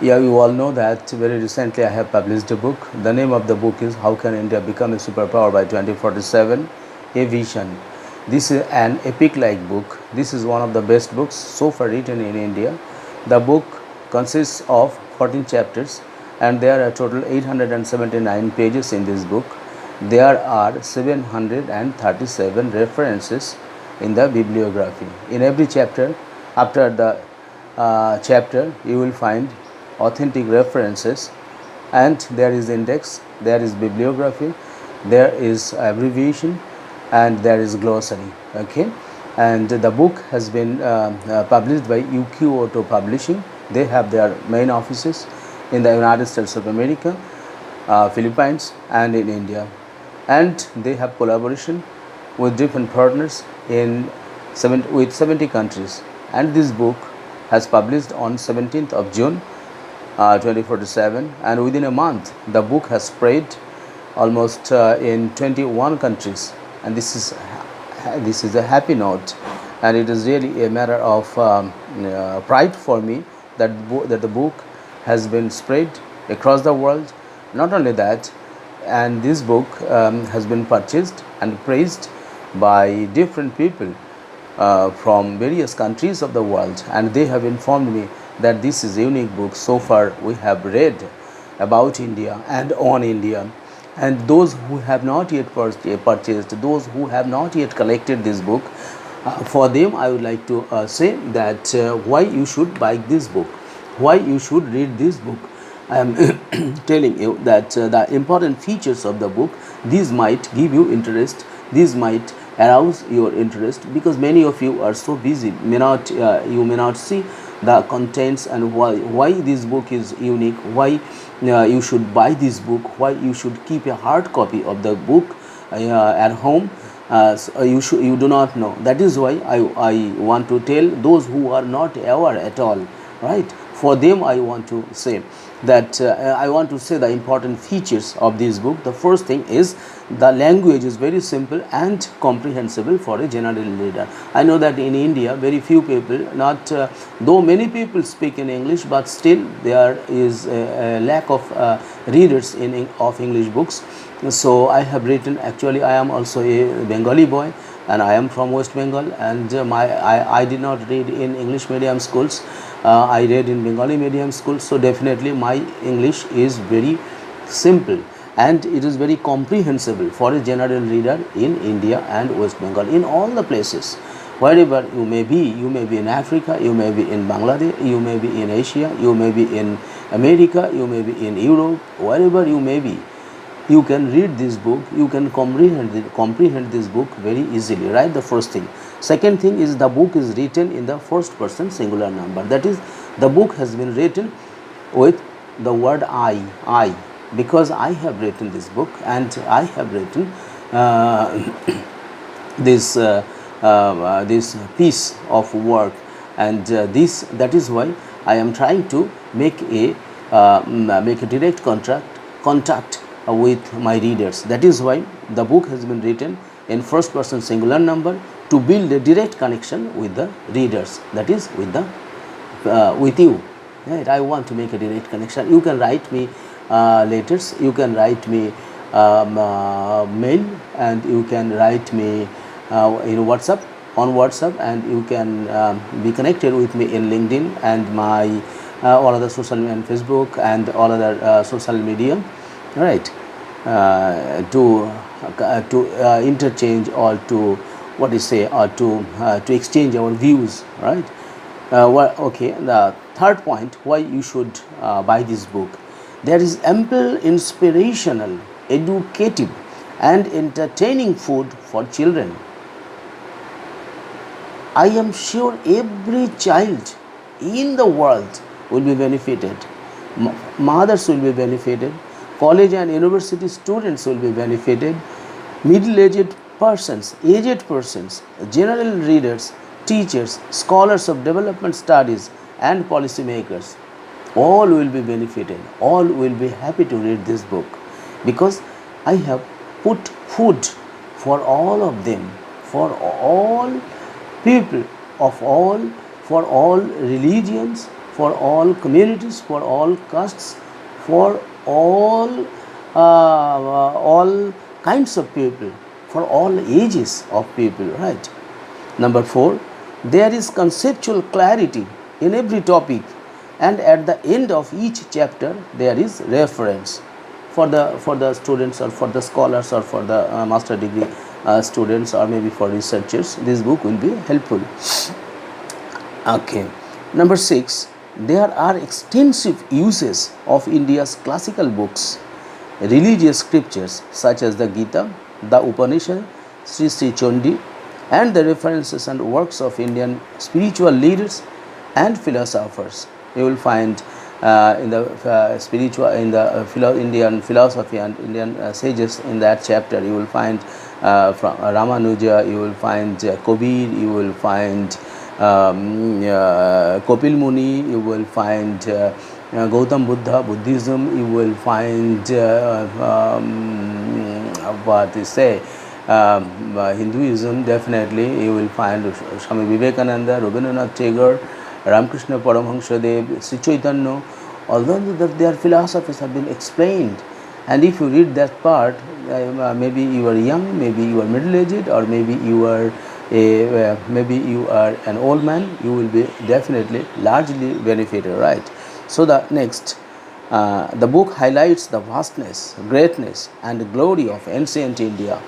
Yeah, you all know that very recently I have published a book. The name of the book is How Can India Become a Superpower by 2047? A Vision. This is an epic like book. This is one of the best books so far written in India. The book consists of 14 chapters and there are total 879 pages in this book. There are 737 references in the bibliography. In every chapter, after the chapter, you will find authentic references, and there is index, there is bibliography, there is abbreviation, and there is glossary. Okay, and the book has been published by UQ Publishing. They have their main offices in the United States of America, Philippines, and in India, and they have collaboration with different partners in 70 countries. And this book has published on 17th of June 2047, and within a month the book has spread almost in 21 countries, and this is a happy note, and it is really a matter of pride for me that the book has been spread across the world. Not only that, and this book has been purchased and praised by different people from various countries of the world, and they have informed me that this is a unique book so far we have read about India and on India. And those who have not yet purchased, those who have not yet collected this book, for them I would like to say that why you should buy this book, why you should read this book. I am telling you that the important features of the book, these might give you interest, these might arouse your interest, because many of you are so busy, you may not see the contents and why this book is unique, why you should buy this book, why you should keep a hard copy of the book at home. So you do not know. That is why I want to tell those who are not aware at all, right? For them I want to say that I want to say the important features of this book. The first thing is the language is very simple and comprehensible for a general reader. I know that in India very few people, not though many people speak in English, but still there is a lack of readers of English books. So I have written, actually I am also a Bengali boy and I am from West Bengal, and I did not read in English medium schools. I read in Bengali medium school, so definitely my English is very simple and it is very comprehensible for a general reader in India and West Bengal, in all the places. Wherever you may be in Africa, you may be in Bangladesh, you may be in Asia, you may be in America, you may be in Europe, wherever you may be, you can read this book, you can comprehend this book very easily, right? The first thing. Second thing is the book is written in the first person singular number. That is, the book has been written with the word I, because I have written this book and I have written this piece of work, and that is why I am trying to make a direct contact with my readers. That is why the book has been written in first person singular number, to build a direct connection with the readers, that is with you, right? I want to make a direct connection. You can write me letters, you can write me mail, and you can write me in WhatsApp, and you can be connected with me in LinkedIn and my all other social media, and Facebook and all other social media, right? To interchange, or to what you say, or to exchange our views, right? Okay, the third point, why you should buy this book. There is ample inspirational, educative and entertaining food for children. I am sure every child in the world will be benefited. Mothers will be benefited, college and university students will be benefited, middle-aged persons, aged persons, general readers, teachers, scholars of development studies and policymakers, all will be benefited, all will be happy to read this book, because I have put food for all of them, for all people of all, for all religions, for all communities, for all castes, for all kinds of people, for all ages of people, right? Number 4, there is conceptual clarity in every topic, and at the end of each chapter there is reference for the students, or for the scholars, or for the master degree students, or maybe for researchers. This book will be helpful. Okay. Number 6, there are extensive uses of India's classical books, religious scriptures such as the Geeta, the Upanisad, Sri Chandi, and the references and works of Indian spiritual leaders and philosophers. You will find in the Indian philosophy and Indian sages, in that chapter you will find from Ramanuja, you will find Kabir, you will find Kopil Muni, you will find Gautam Buddha, Buddhism, you will find what they say, Hinduism, definitely you will find Swami Vivekananda, Rabindranath Tagore, Ramakrishna Paramahansadev, Sri Chaitanya. Although their philosophies have been explained, and if you read that part, maybe you are young, maybe you are middle-aged, or maybe you are maybe you are an old man, you will be definitely largely benefited, right? So the next, the book highlights the vastness, greatness, and glory of ancient India.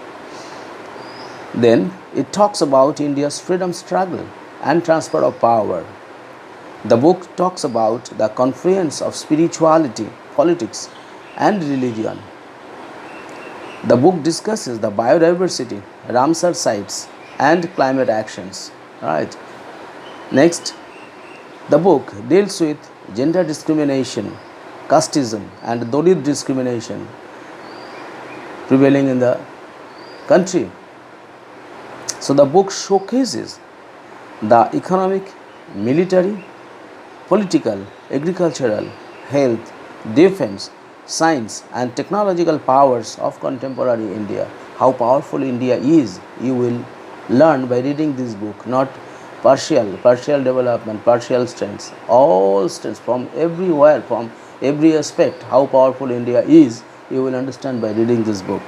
Then it talks about India's freedom struggle and transfer of power. The book talks about the confluence of spirituality, politics, and religion. The book discusses the biodiversity, Ramsar sites, and climate actions. Right. Next, the book deals with gender discrimination, casteism, and Dalit discrimination prevailing in the country. So the book showcases the economic, military, political, agricultural, health, defense, science, and technological powers of contemporary India. How powerful India is, you will learn by reading this book. Not partial development, partial strengths, all strengths from everywhere, from every aspect. How powerful India is, you will understand by reading this book.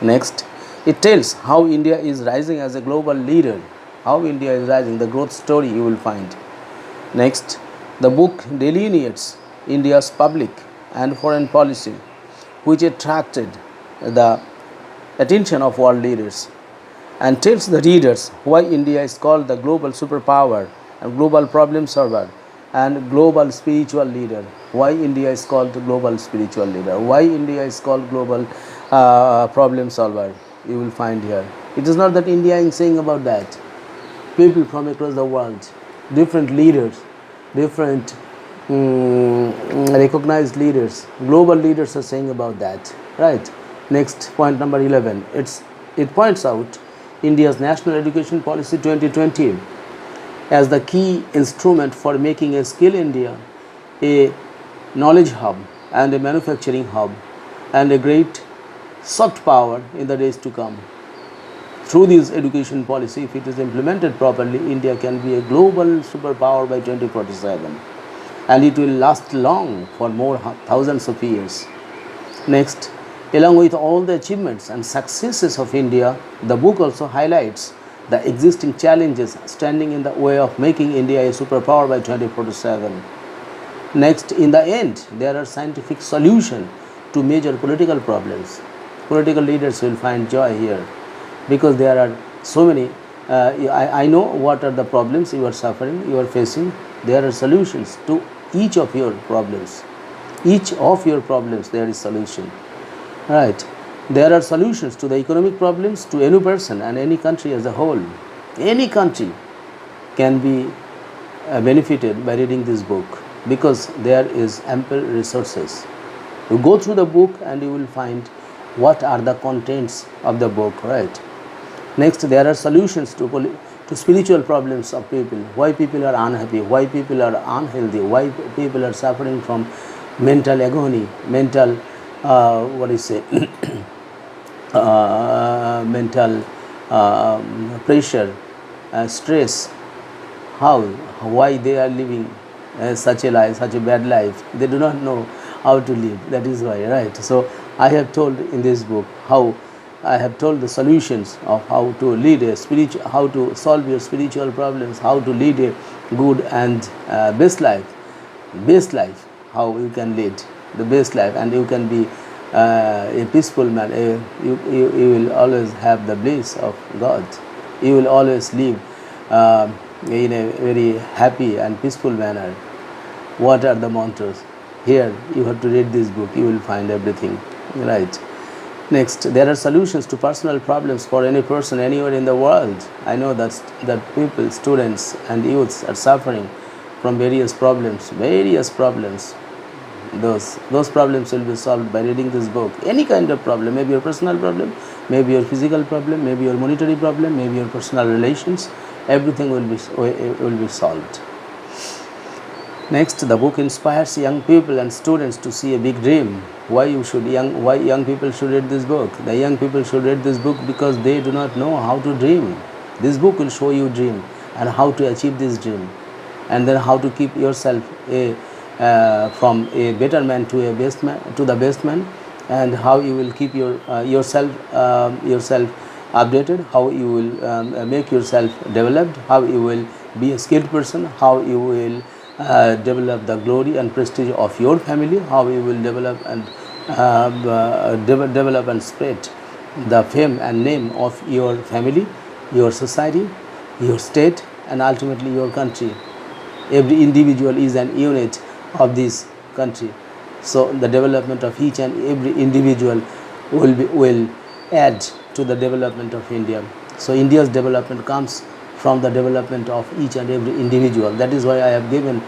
Next, it tells how India is rising as a global leader. How India is rising, the growth story you will find. Next, the book delineates India's public and foreign policy, which attracted the attention of world leaders, and tells the readers why India is called the global superpower and global problem solver and global spiritual leader. Why India is called the global spiritual leader? Why India is called global problem solver? You will find here. It is not that India is saying about that. People from across the world, different leaders, different recognized leaders, global leaders are saying about that, right? Next, point number 11. It points out India's National Education Policy 2020 as the key instrument for making a skill India a knowledge hub and a manufacturing hub and a great soft power in the days to come. Through this education policy, if it is implemented properly, India can be a global superpower by 2047, and it will last long for more thousands of years. Next, along with all the achievements and successes of India, the book also highlights the existing challenges standing in the way of making India a superpower by 2047. Next, in the end, there are scientific solutions to major political problems. Political leaders will find joy here, because there are so many. I know what are the problems you are suffering, you are facing. There are solutions to each of your problems. Each of your problems, there is solution. Right. There are solutions to the economic problems, to any person and any country as a whole. Any country can be benefited by reading this book, because there is ample resources. You go through the book and you will find what are the contents of the book, right? Next, there are solutions to spiritual problems of people. Why people are unhappy, why people are unhealthy, why people are suffering from mental agony, mental mental pressure, stress, why they are living such a life, such a bad life. They do not know how to live. That is why, right? So I have told in this book how I have told the solutions of how to lead a spiritual, how to solve your spiritual problems, how to lead a good and best life, how you can lead the best life, and you can be a peaceful man. You will always have the bliss of God. You will always live in a very happy and peaceful manner. What are the mantras? Here you have to read this book. You will find everything, right? Next, there are solutions to personal problems for any person anywhere in the world. I know that people, students and youths are suffering from various problems. Those problems will be solved by reading this book. Any kind of problem, maybe your personal problem, maybe your physical problem, maybe your monetary problem, maybe your personal relations, everything will be solved. Next, the book inspires young people and students to see a big dream. Why young people should read this book? The young people should read this book because they do not know how to dream. This book will show you dream and how to achieve this dream, and then how to keep yourself from a better man to the best man, and how you will keep yourself updated, how you will make yourself developed, how you will be a skilled person, how you will develop the glory and prestige of your family, how you will develop and spread the fame and name of your family, your society, your state, and ultimately your country. Every individual is an unit of this country. So the development of each and every individual will add to the development of India. So India's development comes from the development of each and every individual. That is why I have given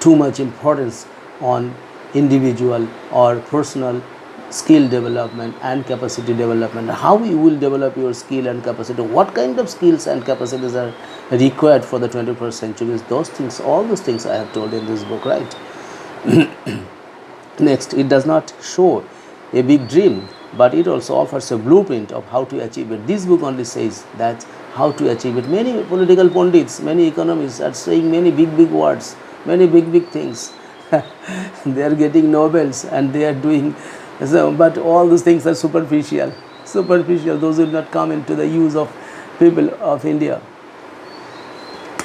too much importance on individual or personal skill development and capacity development. How you will develop your skill and capacity, what kind of skills and capacities are required for the 21st century. All those things I have told in this book, right? Next, it does not show a big dream, but it also offers a blueprint of how to achieve it. This book only says that how to achieve it. Many political pundits, many economists are saying many big words, many big things. They are getting Nobels and they are doing so, but all those things are superficial. Those will not come into the use of people of India.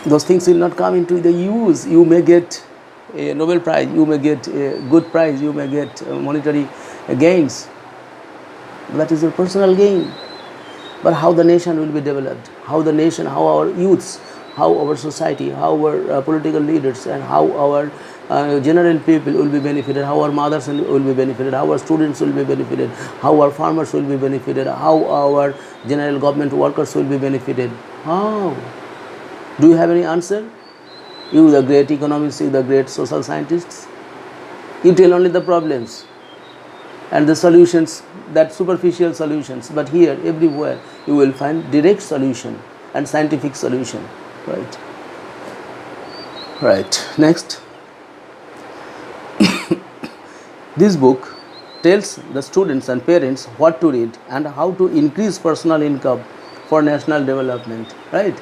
Those things will not come into the use. You may get a Nobel Prize, you may get a good prize, you may get monetary gains. That is your personal gain. But how the nation will be developed, how our youths, how our society, how our political leaders, and how our general people will be benefited, how our mothers will be benefited, how our students will be benefited, how our farmers will be benefited, how our general government workers will be benefited. How? Do you have any answer? You, the great economists, you, the great social scientists, you tell only the problems and the solutions, that superficial solutions. But here, everywhere, you will find direct solution and scientific solution. Right. Next, this book tells the students and parents what to read and how to increase personal income for national development. Right.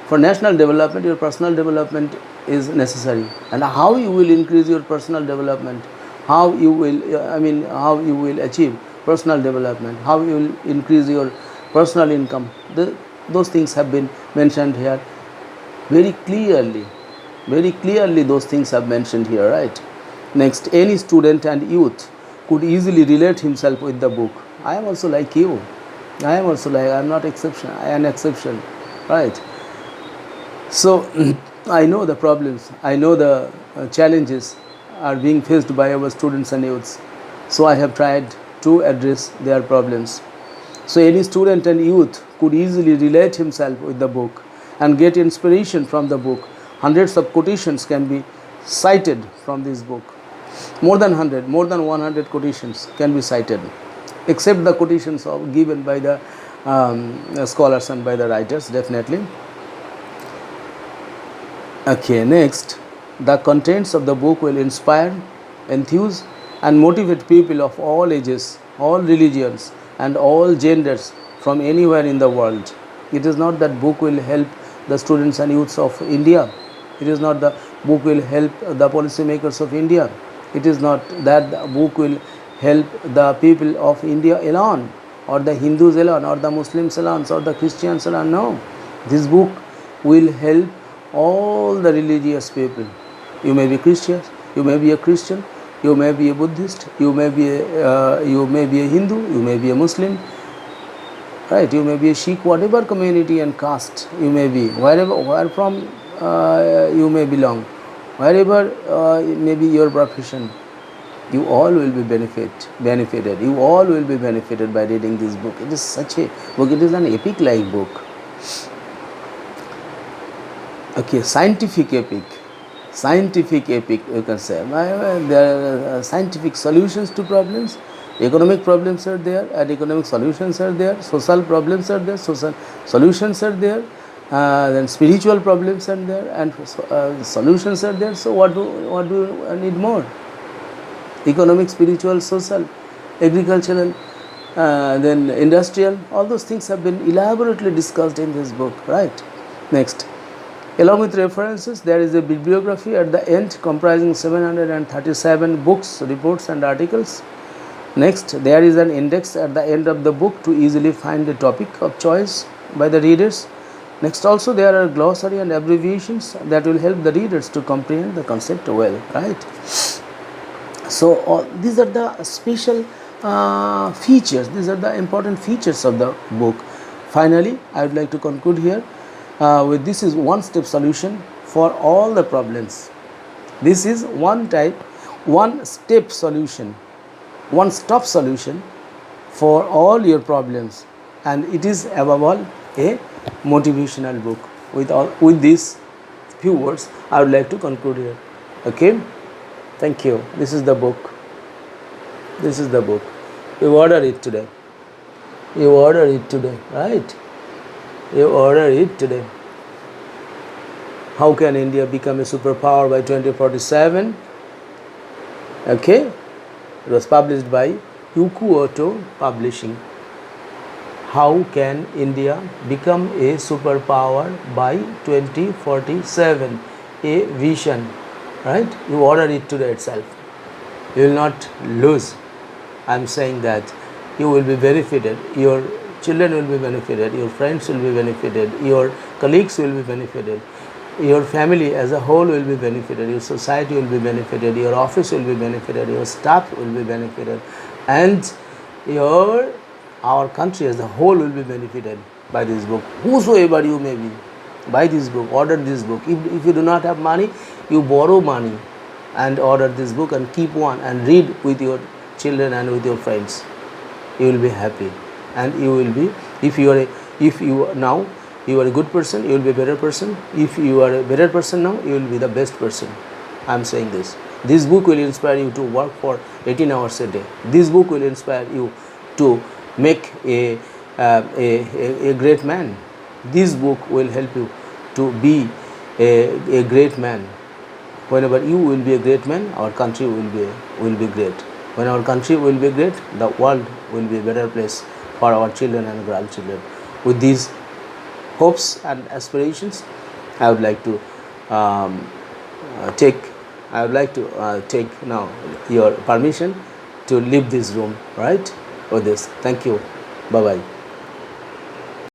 For national development, your personal development is necessary, and how you will increase your personal development, how you will achieve personal development, how you will increase your personal income. Those things have been mentioned here very clearly. Those things have mentioned here, right? Next, any student and youth could easily relate himself with the book. I am also like you. I am not exception. I am an exception, right? So I know the problems, I know the challenges are being faced by our students and youths. So I have tried to address their problems. So any student and youth could easily relate himself with the book and get inspiration from the book. Hundreds of quotations can be cited from this book. More than 100 quotations can be cited, except the quotations given by the scholars and by the writers, definitely. Okay, next, the contents of the book will inspire, enthuse, and motivate people of all ages, all religions, and all genders from anywhere in the world. It is not that book will help the students and youths of India. It is not the book will help the policymakers of India. It is not that the book will help the people of India alone, or the Hindus alone, or the Muslims alone, or the Christians alone. No, this book will help all the religious people. You may be Christian, you may be a Christian, you may be a Buddhist, you may be a Hindu, you may be a Muslim, right? You may be a Sikh, whatever community and caste you may be, where from you may belong, wherever may be your profession, you all will be benefited. You all will be benefited by reading this book. It is such a book. It is an epic-like book. Okay, scientific epic, you can say. There are scientific solutions to problems. Economic problems are there, and economic solutions are there. Social problems are there, social solutions are there. Then spiritual problems are there, and solutions are there. So what do I need more? Economic, spiritual, social, agricultural, then industrial, all those things have been elaborately discussed in this book, right? Next, along with references, there is a bibliography at the end comprising 737 books, reports and articles. Next, there is an index at the end of the book to easily find the topic of choice by the readers. Next, also there are glossary and abbreviations that will help the readers to comprehend the concept well, right? So these are the special features, these are the important features of the book. Finally, I would like to conclude here with this is one-step solution for all the problems. This is one-step solution, one-stop solution for all your problems, and it is above all a motivational book. With these few words, I would like to conclude here. Okay. Thank you. This is the book. This is the book. You order it today. You order it today, right? You order it today. How can India become a superpower by 2047? Okay. It was published by Auto Publishing. How can India become a superpower by 2047? A vision. Right? You order it today itself. You will not lose. I am saying that you will be benefited. Your children will be benefited. Your friends will be benefited. Your colleagues will be benefited. Your family as a whole will be benefited. Your society will be benefited. Your office will be benefited. Your staff will be benefited, and our country as a whole will be benefited by this book. Whosoever you may be, buy this book. Order this book. If you do not have money, you borrow money and order this book and keep one and read with your children and with your friends. You will be happy, and you will be, if you are a good person, you will be a better person. If you are a better person now, you will be the best person. I am saying this. This book will inspire you to work for 18 hours a day. This book will inspire you to make a great man. This book will help you to be a great man. Whenever you will be a great man, our country will be great. When our country will be great, the world will be a better place for our children and grandchildren. With these hopes and aspirations, I would like to take now your permission to leave this room, right? For this. Thank you. Bye bye.